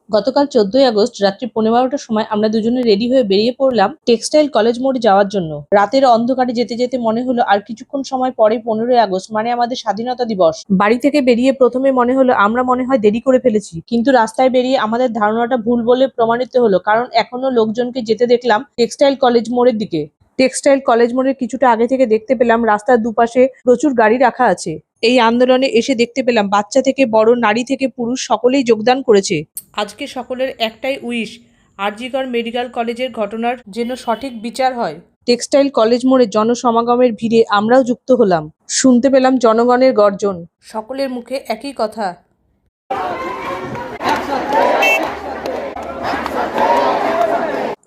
গতকাল ১৪ই আগস্ট রাত্রি ১৫:১২টার সময় আমরা দুজনে রেডি হয়ে বেরিয়ে পড়লাম টেক্সটাইল কলেজ মোড়ে যাওয়ার জন্য। রাতের অন্ধকারে যেতে যেতে মনে হলো আর কিছুক্ষণ সময় পরে ১৫ই আগস্ট, মানে আমাদের স্বাধীনতা দিবস। বাড়ি থেকে বেরিয়ে প্রথমে মনে হলো আমরা মনে হয় দেরি করে ফেলেছি, কিন্তু রাস্তায় বেরিয়ে আমাদের ধারণাটা ভুল বলে প্রমাণিত হলো, কারণ এখনো লোকজনকে যেতে দেখলাম টেক্সটাইল কলেজ মোড়ের দিকে। টেক্সটাইল কলেজ মোড়ের কিছুটা আগে থেকে দেখতে পেলাম রাস্তার দুপাশে প্রচুর গাড়ি রাখা আছে। এই আন্দোলনে এসে দেখতে পেলাম বাচ্চা থেকে বড়, নারী থেকে পুরুষ সকলেই যোগদান করেছে। আজকে সকলের একটাই উইশ, আরজিকর মেডিকেল কলেজের ঘটনার যেন সঠিক বিচার হয়। টেক্সটাইল কলেজ মোড়ে জনসমাগমের ভিড়ে আমরাও যুক্ত হলাম। শুনতে পেলাম জনগণের গর্জন, সকলের মুখে একই কথা।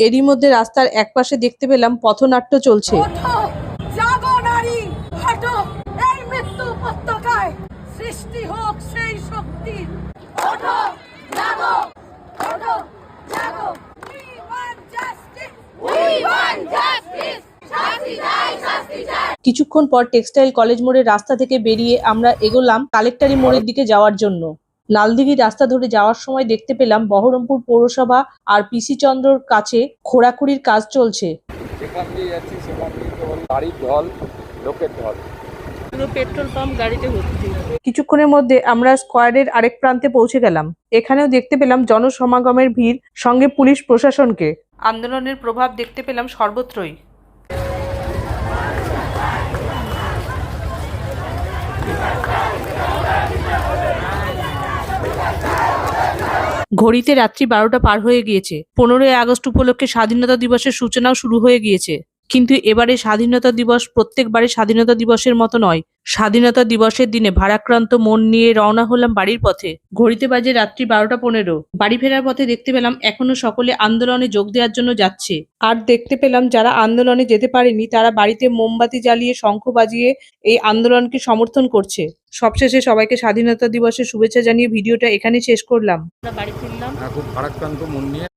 এরই মধ্যে রাস্তার একপাশে দেখতে পেলাম পথনাট্য চলছে। জাগো নারী, হাঁটো এই মৃত্যু উপত্যকায়, সৃষ্টি হোক সেই শক্তি। ওঠো জাগো, ওঠো জাগো, we want justice, we want justice, শাস্তি চাই, শাস্তি চাই। কিছুক্ষণ পর টেক্সটাইল কলেজ মোড়ের রাস্তা থেকে বেরিয়ে আমরা এগোলাম কালেক্টরি মোড়ের দিকে যাওয়ার জন্য। লালদিঘি রাস্তা ধরে যাওয়ার সময় দেখতে পেলাম বহরমপুর পৌরসভা আর পিসি চন্দ্রর কাছে খোঁড়াখুড়ির কাজ চলছে। যেখান দিয়ে যাচ্ছি সেখান দিয়ে কেবল গাড়ির ঢল, লোকের ঢল। পুরো পেট্রোল পাম্প গাড়িতে ভর্তি। কিছুক্ষণের মধ্যে আমরা স্কোয়ারের আরেক প্রান্তে পৌঁছে গেলাম। এখানেও দেখতে পেলাম জনসমাগমের ভিড়, সঙ্গে পুলিশ প্রশাসনকে। আন্দোলনের প্রভাব দেখতে পেলাম সর্বত্রই। ঘড়িতে রাত্রি ১২টা পার হয়ে গিয়েছে। ১৫ই আগস্ট উপলক্ষে স্বাধীনতা দিবসের সূচনাও শুরু হয়ে গিয়েছে। কিন্তু এবারে স্বাধীনতা দিবস প্রত্যেকবারে স্বাধীনতা দিবসের মতো নয়। স্বাধীনতা দিবসের দিনে ভারাক্রান্ত মন নিয়ে রওনা হলাম বাড়ির পথে। ঘড়িতে বাজে রাত্রি ১২টা ১৫। বাড়ি ফেরার পথে দেখতে পেলাম এখনো সকলে আন্দোলনে যোগ দেওয়ার জন্য যাচ্ছে। আর দেখতে পেলাম যারা আন্দোলনে যেতে পারেনি তারা বাড়িতে মোমবাতি জ্বালিয়ে, শঙ্খ বাজিয়ে এই আন্দোলনকে সমর্থন করছে। সবশেষে সবাইকে স্বাধীনতা দিবসের শুভেচ্ছা জানিয়ে ভিডিওটা এখানে শেষ করলাম। বাড়ি ফিরলাম খুব ভারাক্রান্ত মন নিয়ে।